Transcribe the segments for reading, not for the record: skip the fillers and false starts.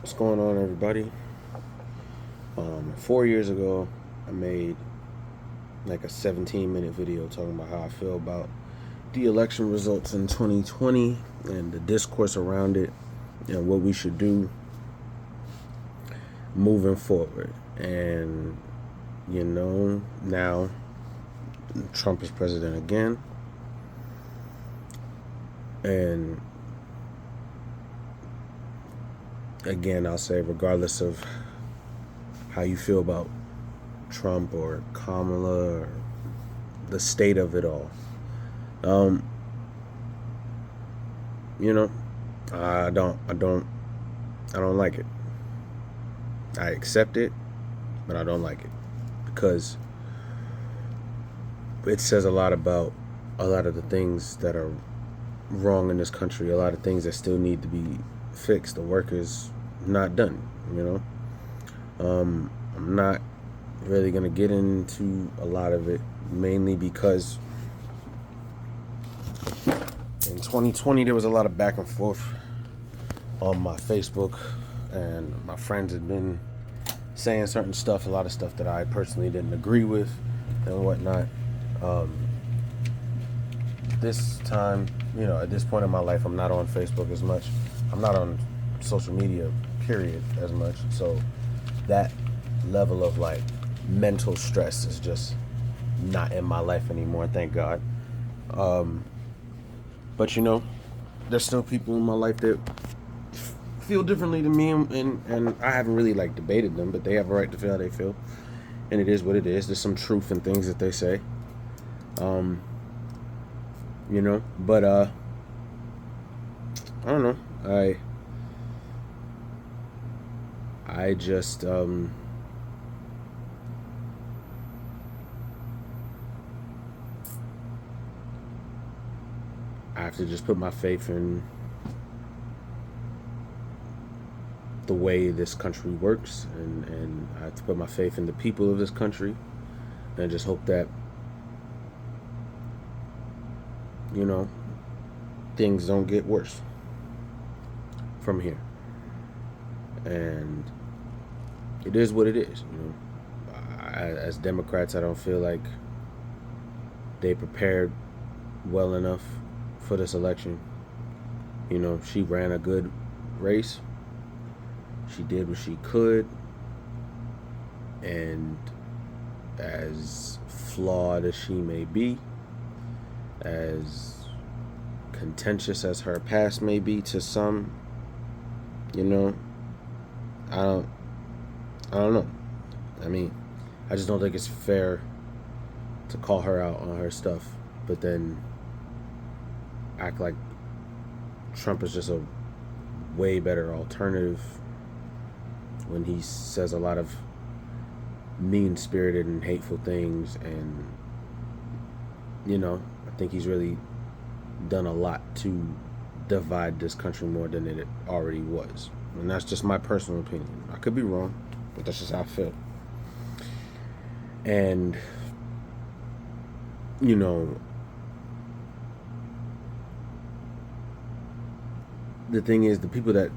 What's going on, everybody? 4 years ago, I made like a 17-minute video talking about how I feel about the election results in 2020 and the discourse around it and what we should do moving forward. And, now Trump is president again. And again, I'll say, regardless of how you feel about Trump or Kamala or the state of it all, I don't like it. I accept it, but I don't like it because it says a lot about a lot of the things that are wrong in this country, a lot of things that still need to be fixed. The work is not done, I'm not really going to get into a lot of it, mainly because in 2020 there was a lot of back and forth on my Facebook, and my friends had been saying certain stuff, a lot of stuff that I personally didn't agree with and whatnot. This time, at this point in my life, I'm not on Facebook as much. I'm not on social media, period, as much. So that level of like mental stress is just not in my life anymore, thank God. But there's still people in my life that feel differently to me, and I haven't really like debated them, but they have a right to feel how they feel, and it is what it is. There's some truth in things that they say, but I don't know. I just I have to just put my faith in the way this country works, and I have to put my faith in the people of this country, and just hope that things don't get worse from here. And it is what it is. As Democrats, I don't feel like they prepared well enough for this election. She ran a good race. She did what she could. And as flawed as she may be, as contentious as her past may be to some, I don't know. I mean, I just don't think it's fair to call her out on her stuff, but then act like Trump is just a way better alternative when he says a lot of mean-spirited and hateful things. And I think he's really done a lot to divide this country more than it already was. And that's just my personal opinion. I could be wrong, but that's just how I feel. And the thing is, the people that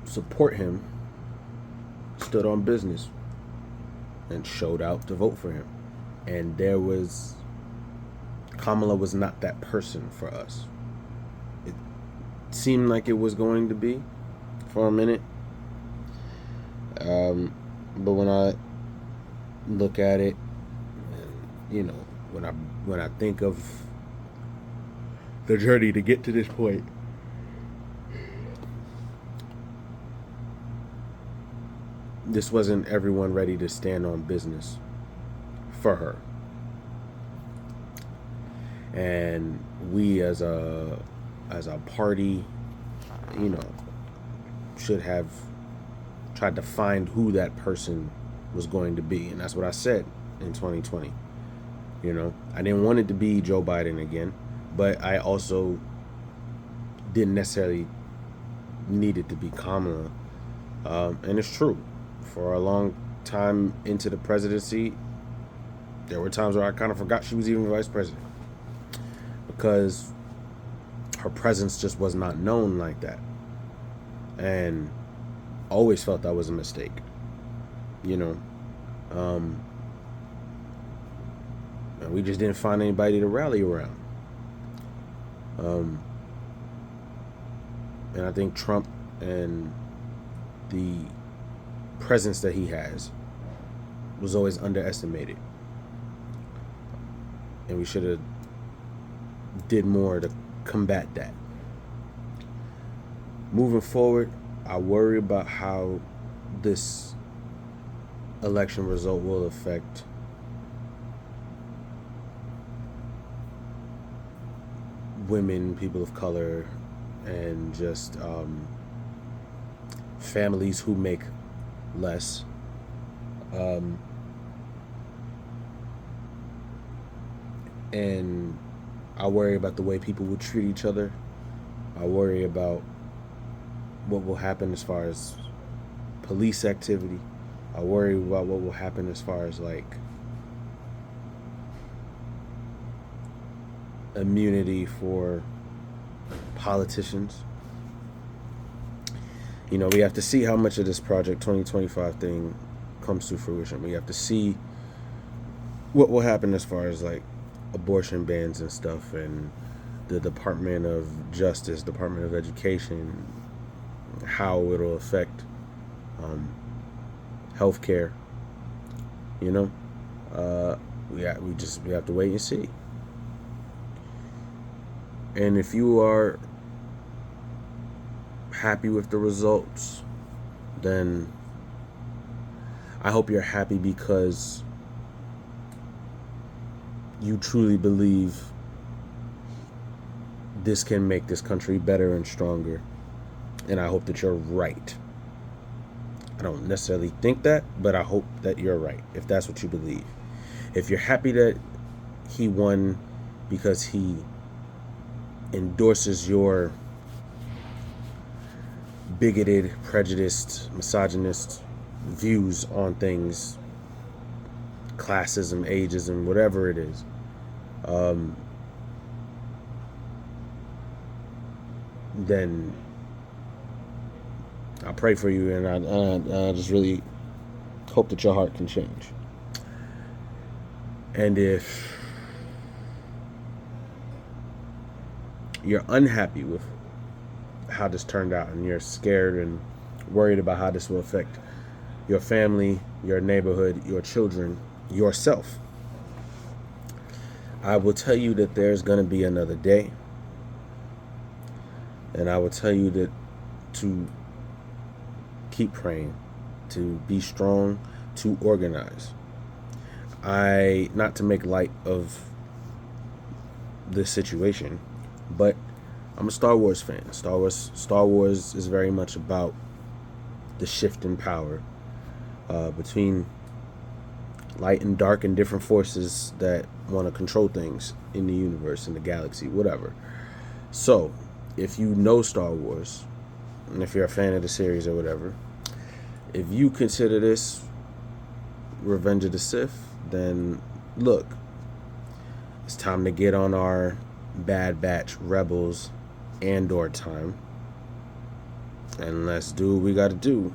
support him stood on business and showed out to vote for him. And Kamala was not that person for us. It seemed like it was going to be for a minute. But when I look at it, and, when I think of the journey to get to this point, this wasn't everyone ready to stand on business for her. And we as a party, should have tried to find who that person was going to be. And that's what I said in 2020. I didn't want it to be Joe Biden again, but I also didn't necessarily need it to be Kamala. And it's true. For a long time into the presidency, there were times where I kind of forgot she was even vice president, because her presence just was not known like that. And always felt that was a mistake. You know, um, and we just didn't find anybody to rally around. Um, and I think Trump and the presence that he has was always underestimated, and we should have did more to combat that. Moving forward, I worry about how this election result will affect women, people of color, and just families who make less. And I worry about the way people will treat each other. I worry about what will happen as far as police activity. I worry about what will happen as far as like immunity for politicians. You know, we have to see how much of this Project 2025 thing comes to fruition. We have to see what will happen as far as like abortion bans and stuff, and the Department of Justice, Department of Education, how it'll affect healthcare. You know, we have to wait and see. And if you are happy with the results, then I hope you're happy because you truly believe this can make this country better and stronger. And I hope that you're right. I don't necessarily think that, but I hope that you're right, if that's what you believe. If you're happy that he won because he endorses your bigoted, prejudiced, misogynist views on things, classism, ageism, whatever it is, then I pray for you, and I just really hope that your heart can change. And if you're unhappy with how this turned out, and you're scared and worried about how this will affect your family, your neighborhood, your children, yourself, I will tell you that there's going to be another day. And I will tell you that to keep praying, to be strong, to organize. Not to make light of this situation, but I'm a Star Wars fan. Star Wars is very much about the shift in power between light and dark and different forces that want to control things in the universe, in the galaxy, whatever. So, if you know Star Wars, and if you're a fan of the series or whatever, if you consider this Revenge of the Sith, then look, it's time to get on our Bad Batch Rebels Andor time, and let's do what we got to do.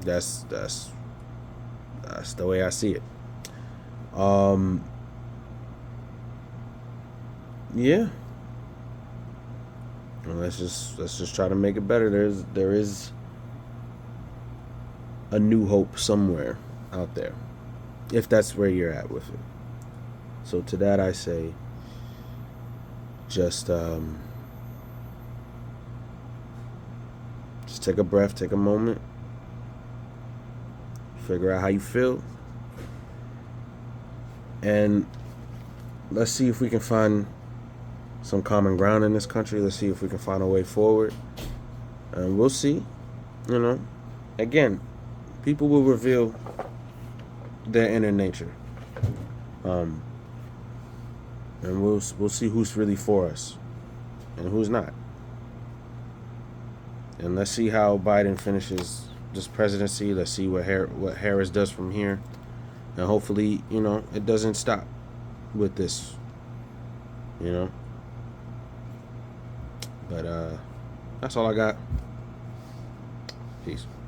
That's the way I see it. Yeah. And let's just try to make it better. There is a new hope somewhere out there, if that's where you're at with it. So to that I say, just take a breath, take a moment, figure out how you feel, and let's see if we can find some common ground in this country. Let's see if we can find a way forward, and we'll see. You know, again, people will reveal their inner nature, and we'll see who's really for us and who's not. And let's see how Biden finishes this presidency. Let's see what Harris does from here, and hopefully, you know, it doesn't stop with this. You know. But that's all I got. Peace.